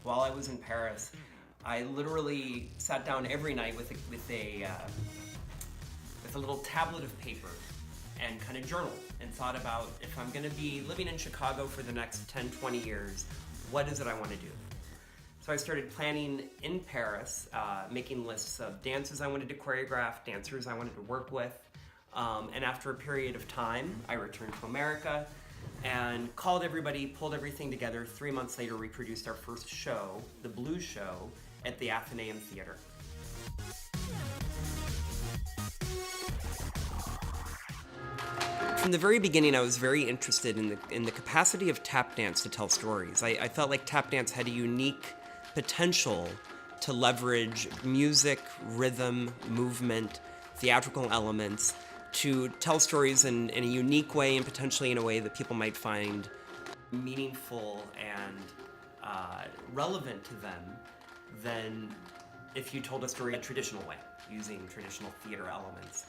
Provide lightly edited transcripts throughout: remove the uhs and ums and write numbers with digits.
while I was in Paris, I literally sat down every night with a little tablet of paper and kind of journaled and thought about, if I'm going to be living in Chicago for the next 10, 20 years, what is it I want to do? So I started planning in Paris, making lists of dances I wanted to choreograph, dancers I wanted to work with, and after a period of time, I returned to America and called everybody, pulled everything together. 3 months later, we produced our first show, the Blues Show, at the Athenaeum Theater. From the very beginning, I was very interested in the capacity of tap dance to tell stories. I felt like tap dance had a unique potential to leverage music, rhythm, movement, theatrical elements to tell stories in a unique way, and potentially in a way that people might find meaningful and relevant to them than if you told a story a traditional way, using traditional theater elements.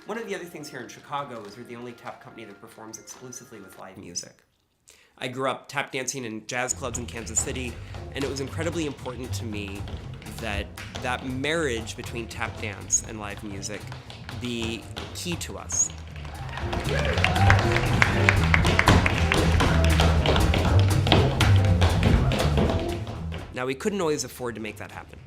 One of the other things here in Chicago is we're the only tap company that performs exclusively with live music. I grew up tap dancing in jazz clubs in Kansas City, and it was incredibly important to me that marriage between tap dance and live music be key to us. Now, we couldn't always afford to make that happen.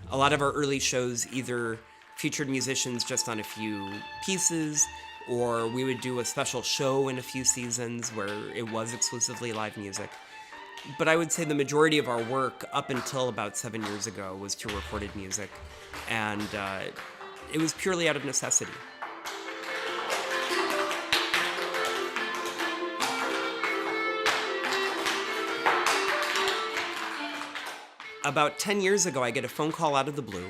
A lot of our early shows either featured musicians just on a few pieces, or we would do a special show in a few seasons where it was exclusively live music. But I would say the majority of our work up until about 7 years ago was to recorded music, and it was purely out of necessity. About 10 years ago, I get a phone call out of the blue,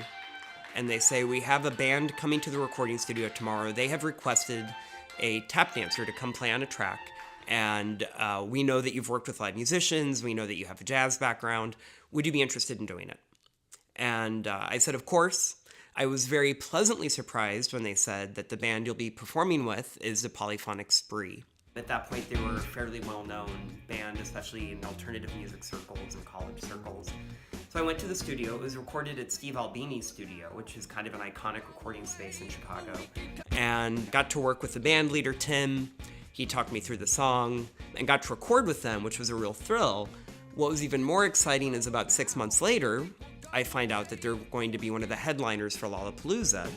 and they say, we have a band coming to the recording studio tomorrow. They have requested a tap dancer to come play on a track, and we know that you've worked with live musicians, we know that you have a jazz background. Would you be interested in doing it? And I said, of course. I was very pleasantly surprised when they said that the band you'll be performing with is the Polyphonic Spree. At that point, they were a fairly well-known band, especially in alternative music circles and college circles. So I went to the studio. It was recorded at Steve Albini's studio, which is kind of an iconic recording space in Chicago, and got to work with the band leader, Tim. He talked me through the song and got to record with them, which was a real thrill. What was even more exciting is about 6 months later, I find out that they're going to be one of the headliners for Lollapalooza.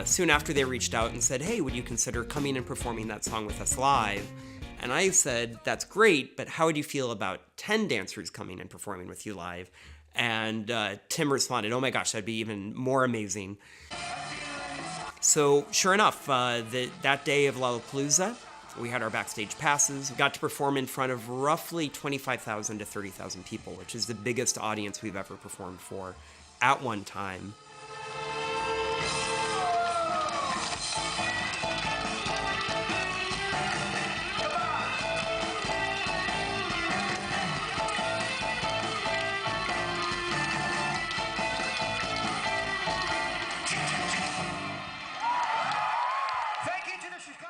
Soon after, they reached out and said, hey, would you consider coming and performing that song with us live? And I said, that's great, but how would you feel about 10 dancers coming and performing with you live? And Tim responded, oh my gosh, that'd be even more amazing. So sure enough, that day of Lollapalooza, we had our backstage passes. We got to perform in front of roughly 25,000 to 30,000 people, which is the biggest audience we've ever performed for at one time.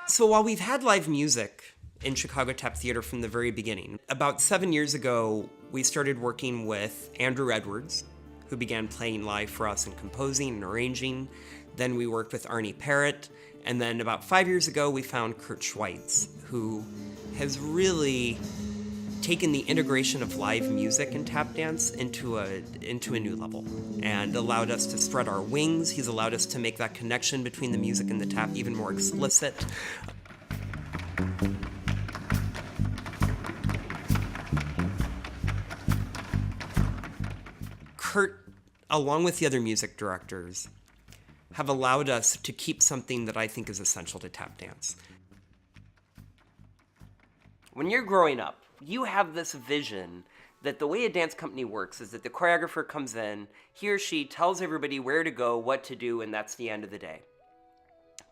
So while we've had live music in Chicago Tap Theater from the very beginning, about 7 years ago, we started working with Andrew Edwards, who began playing live for us and composing and arranging. Then we worked with Arnie Parrott. And then about 5 years ago, we found Kurt Schweitz, who has really taken the integration of live music and tap dance into a new level and allowed us to spread our wings. He's allowed us to make that connection between the music and the tap even more explicit. Kurt, along with the other music directors, have allowed us to keep something that I think is essential to tap dance. When you're growing up, you have this vision that the way a dance company works is that the choreographer comes in, he or she tells everybody where to go, what to do, and that's the end of the day.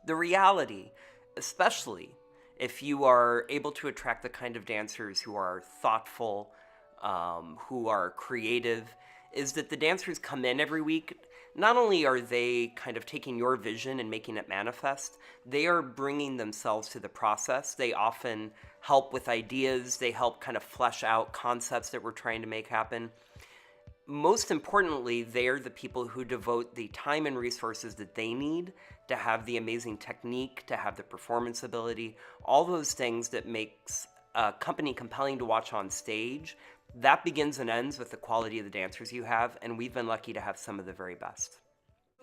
The reality, especially if you are able to attract the kind of dancers who are thoughtful, who are creative, is that the dancers come in every week not only are they kind of taking your vision and making it manifest, they are bringing themselves to the process. They often help with ideas, they help kind of flesh out concepts that we're trying to make happen. Most importantly, they're the people who devote the time and resources that they need to have the amazing technique, to have the performance ability, all those things that makes a company compelling to watch on stage. That begins and ends with the quality of the dancers you have, and we've been lucky to have some of the very best.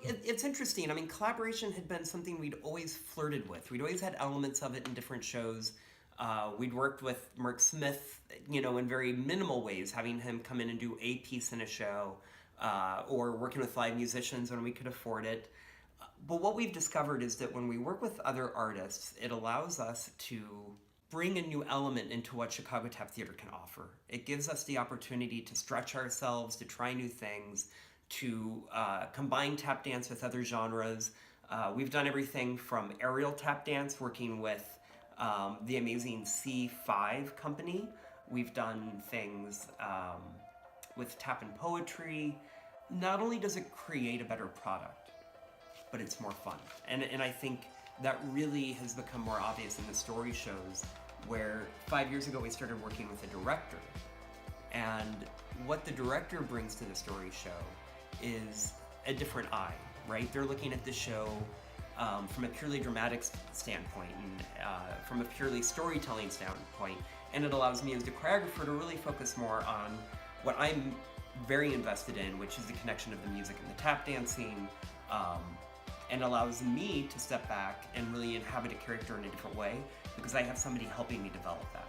It's interesting. I mean, collaboration had been something we'd always flirted with. We'd always had elements of it in different shows. We'd worked with Mark Smith, in very minimal ways, having him come in and do a piece in a show, or working with live musicians when we could afford it. But what we've discovered is that when we work with other artists, it allows us to bring a new element into what Chicago Tap Theater can offer. It gives us the opportunity to stretch ourselves, to try new things, to combine tap dance with other genres. We've done everything from aerial tap dance, working with the amazing C5 company. We've done things with tap and poetry. Not only does it create a better product, but it's more fun. And I think that really has become more obvious in the story shows, where 5 years ago we started working with a director. And what the director brings to the story show is a different eye, right? They're looking at the show from a purely dramatic standpoint and from a purely storytelling standpoint. And it allows me as the choreographer to really focus more on what I'm very invested in, which is the connection of the music and the tap dancing, and allows me to step back and really inhabit a character in a different way, because I have somebody helping me develop that.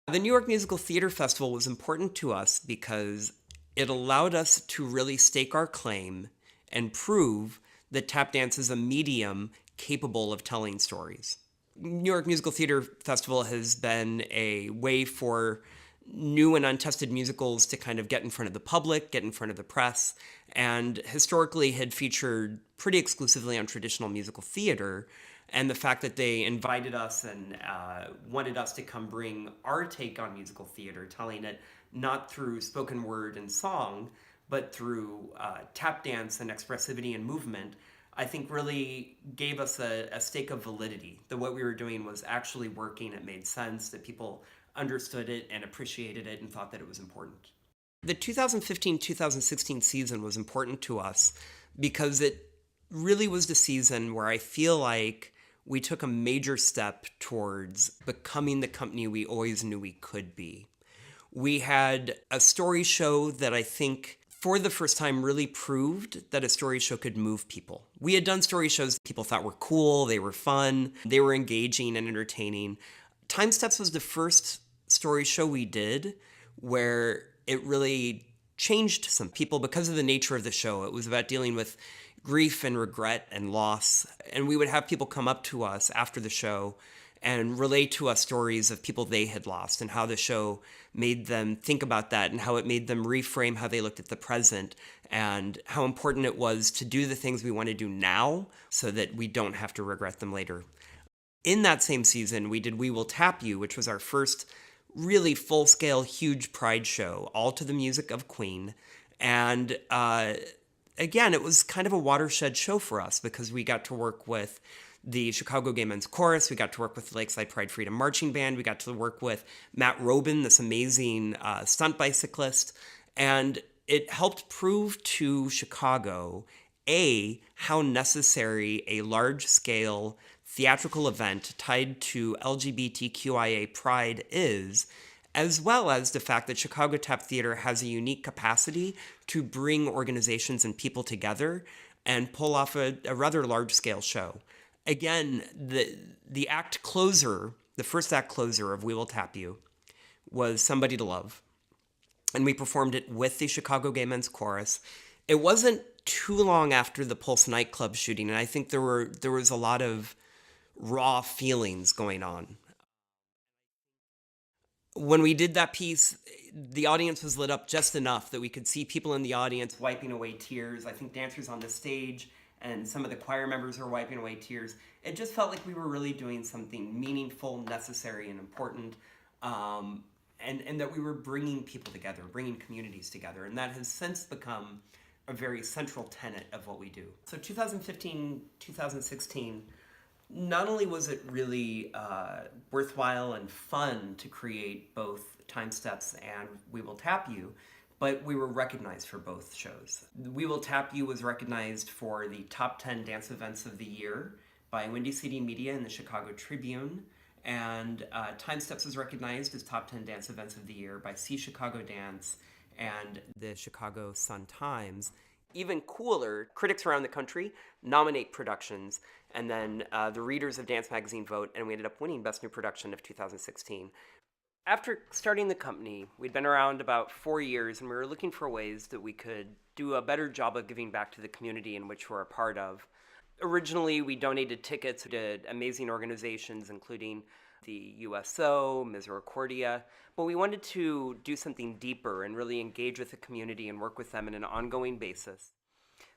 The New York Musical Theater Festival was important to us because it allowed us to really stake our claim and prove that tap dance is a medium capable of telling stories. New York Musical Theater Festival has been a way for new and untested musicals to kind of get in front of the public, get in front of the press, and historically had featured pretty exclusively on traditional musical theater. And the fact that they invited us and wanted us to come bring our take on musical theater, telling it not through spoken word and song, but through tap dance and expressivity and movement, I think really gave us a stake of validity, that what we were doing was actually working, it made sense, that people understood it and appreciated it and thought that it was important. The 2015-2016 season was important to us because it really was the season where I feel like we took a major step towards becoming the company we always knew we could be. We had a story show that I think for the first time really proved that a story show could move people. We had done story shows people thought were cool, they were fun, they were engaging and entertaining. Time Steps was the first story show we did where it really changed some people because of the nature of the show. It was about dealing with grief and regret and loss. And we would have people come up to us after the show and relate to us stories of people they had lost and how the show made them think about that and how it made them reframe how they looked at the present and how important it was to do the things we want to do now so that we don't have to regret them later. In that same season, we did We Will Tap You, which was our first really full-scale, huge pride show, all to the music of Queen. And again, it was kind of a watershed show for us because we got to work with the Chicago Gay Men's Chorus, we got to work with the Lakeside Pride Freedom Marching Band, we got to work with Matt Robin, this amazing stunt bicyclist, and it helped prove to Chicago, A, how necessary a large-scale theatrical event tied to LGBTQIA pride is, as well as the fact that Chicago Tap Theater has a unique capacity to bring organizations and people together and pull off a rather large-scale show. Again, the act closer, the first act closer of We Will Tap You, was Somebody to Love. And we performed it with the Chicago Gay Men's Chorus. It wasn't too long after the Pulse nightclub shooting, and I think there was a lot of raw feelings going on. When we did that piece, the audience was lit up just enough that we could see people in the audience wiping away tears. I think dancers on the stage and some of the choir members were wiping away tears. It just felt like we were really doing something meaningful, necessary, and important, and that we were bringing people together, bringing communities together. And that has since become a very central tenet of what we do. So 2015, 2016, not only was it really worthwhile and fun to create both Time Steps and We Will Tap You, but we were recognized for both shows. We Will Tap You was recognized for the top 10 dance events of the year by Windy City Media and the Chicago Tribune, and Time Steps was recognized as top 10 dance events of the year by See Chicago Dance and the Chicago Sun-Times. Even cooler, critics around the country nominate productions, and then the readers of Dance Magazine vote, and we ended up winning Best New Production of 2016. After starting the company, we'd been around about 4 years, and we were looking for ways that we could do a better job of giving back to the community in which we're a part of. Originally, we donated tickets to amazing organizations, including the USO, Misericordia, but we wanted to do something deeper and really engage with the community and work with them on an ongoing basis.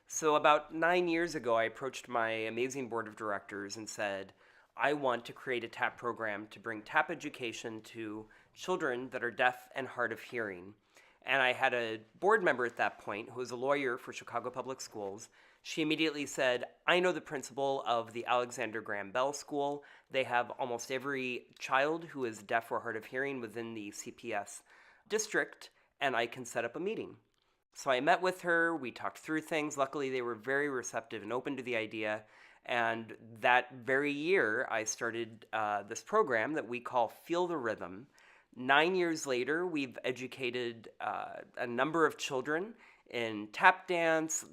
So about 9 years ago, I approached my amazing board of directors and said, I want to create a TAP program to bring TAP education to children that are deaf and hard of hearing. And I had a board member at that point who was a lawyer for Chicago Public Schools. She immediately said, I know the principal of the Alexander Graham Bell School. They have almost every child who is deaf or hard of hearing within the CPS district, and I can set up a meeting. So I met with her, we talked through things. Luckily, they were very receptive and open to the idea. And that very year, I started this program that we call Feel the Rhythm. 9 years later, we've educated a number of children in tap dance,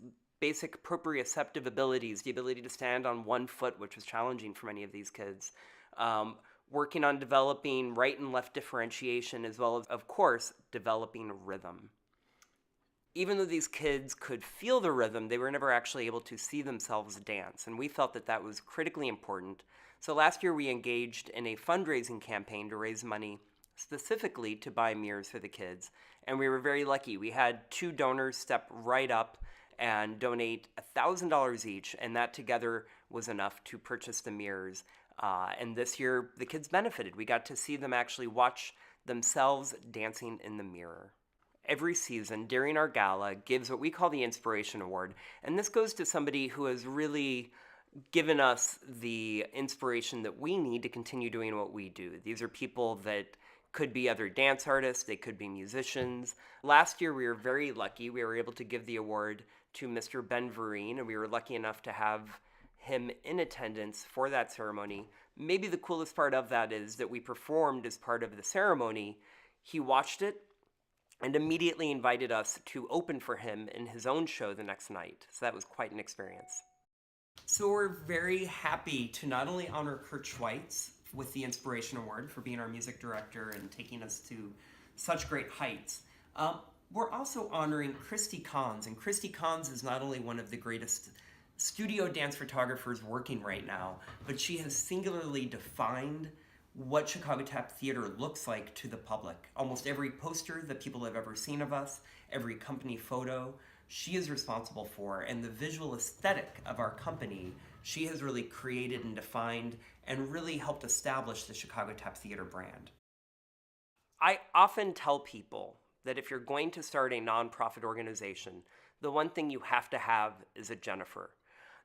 basic proprioceptive abilities, the ability to stand on one foot, which was challenging for many of these kids, working on developing right and left differentiation, as well as, of course, developing rhythm. Even though these kids could feel the rhythm, they were never actually able to see themselves dance, and we felt that that was critically important. So last year we engaged in a fundraising campaign to raise money specifically to buy mirrors for the kids, and we were very lucky. We had 2 donors step right up and donate $1,000 each, and that together was enough to purchase the mirrors. And this year the kids benefited. We got to see them actually watch themselves dancing in the mirror. Every season during our gala gives what we call the Inspiration Award, and this goes to somebody who has really given us the inspiration that we need to continue doing what we do. These are people that could be other dance artists, they could be musicians. Last year we were very lucky. We were able to give the award to Mr. Ben Vereen, and we were lucky enough to have him in attendance for that ceremony. Maybe the coolest part of that is that we performed as part of the ceremony. He watched it and immediately invited us to open for him in his own show the next night. So that was quite an experience. So we're very happy to not only honor Kurt Schweitz with the Inspiration Award for being our music director and taking us to such great heights, we're also honoring Christy Kahns. And Christy Kahns is not only one of the greatest studio dance photographers working right now, but she has singularly defined what Chicago Tap Theater looks like to the public. Almost every poster that people have ever seen of us, every company photo, she is responsible for, and the visual aesthetic of our company, she has really created and defined and really helped establish the Chicago Tap Theater brand. I often tell people that if you're going to start a nonprofit organization, the one thing you have to have is a Jennifer.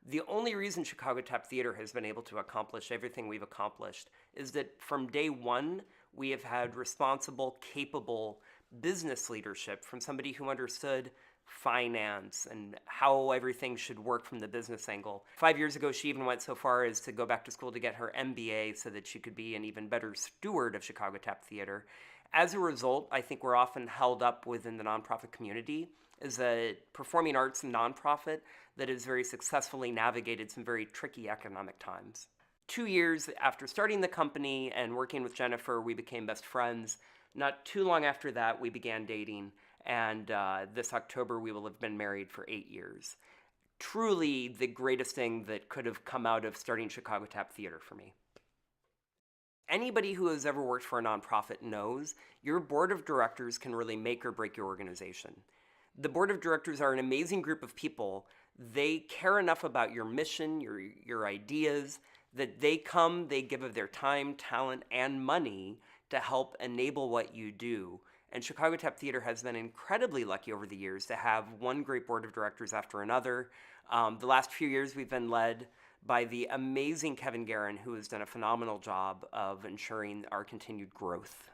The only reason Chicago Tap Theater has been able to accomplish everything we've accomplished is that from day one, we have had responsible, capable business leadership from somebody who understood finance and how everything should work from the business angle. 5 years ago, she even went so far as to go back to school to get her MBA so that she could be an even better steward of Chicago Tap Theater. As a result, I think we're often held up within the nonprofit community as a performing arts nonprofit that has very successfully navigated some very tricky economic times. 2 years after starting the company and working with Jennifer, we became best friends. Not too long after that, we began dating, and this October we will have been married for 8 years. truly the greatest thing that could have come out of starting Chicago Tap Theater for me. Anybody who has ever worked for a nonprofit knows your board of directors can really make or break your organization. The board of directors are an amazing group of people. They care enough about your mission, your ideas, that they give of their time, talent, and money to help enable what you do. And Chicago Tap Theater has been incredibly lucky over the years to have one great board of directors after another. The last few years we've been led by the amazing Kevin Guerin, who has done a phenomenal job of ensuring our continued growth.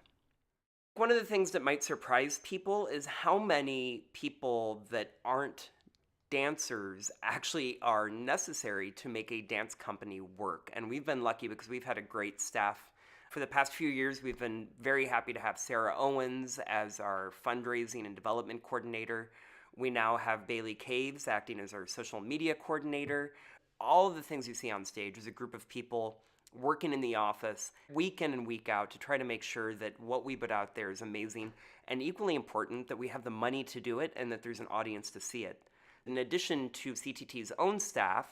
One of the things that might surprise people is how many people that aren't dancers actually are necessary to make a dance company work. And we've been lucky because we've had a great staff. For the past few years, we've been very happy to have Sarah Owens as our fundraising and development coordinator. We now have Bailey Caves acting as our social media coordinator. All of the things you see on stage is a group of people working in the office week in and week out to try to make sure that what we put out there is amazing, and equally important that we have the money to do it and that there's an audience to see it. In addition to CTT's own staff,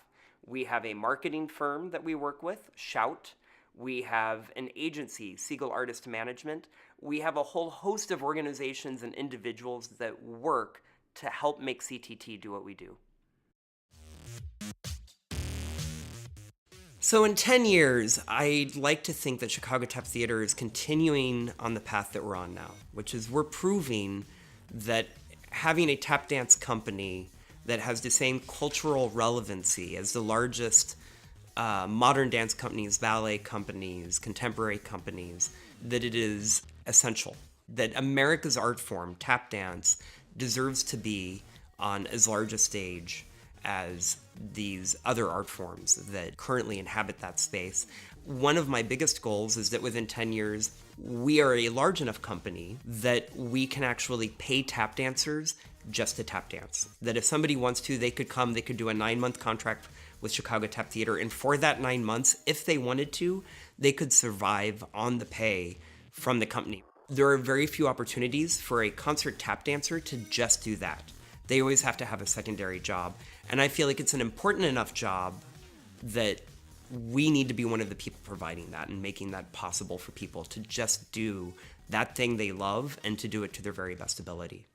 we have a marketing firm that we work with, Shout. We have an agency, Siegel Artist Management. We have a whole host of organizations and individuals that work to help make CTT do what we do. So in 10 years, I'd like to think that Chicago Tap Theater is continuing on the path that we're on now, which is we're proving that having a tap dance company that has the same cultural relevancy as the largest modern dance companies, ballet companies, contemporary companies, that it is essential. That America's art form, tap dance, deserves to be on as large a stage as these other art forms that currently inhabit that space. One of my biggest goals is that within 10 years, we are a large enough company that we can actually pay tap dancers just to tap dance. That if somebody wants to, they could come, they could do a 9-month contract with Chicago Tap Theater, and for that 9 months, if they wanted to, they could survive on the pay from the company. There are very few opportunities for a concert tap dancer to just do that. They always have to have a secondary job. And I feel like it's an important enough job that we need to be one of the people providing that and making that possible for people to just do that thing they love and to do it to their very best ability.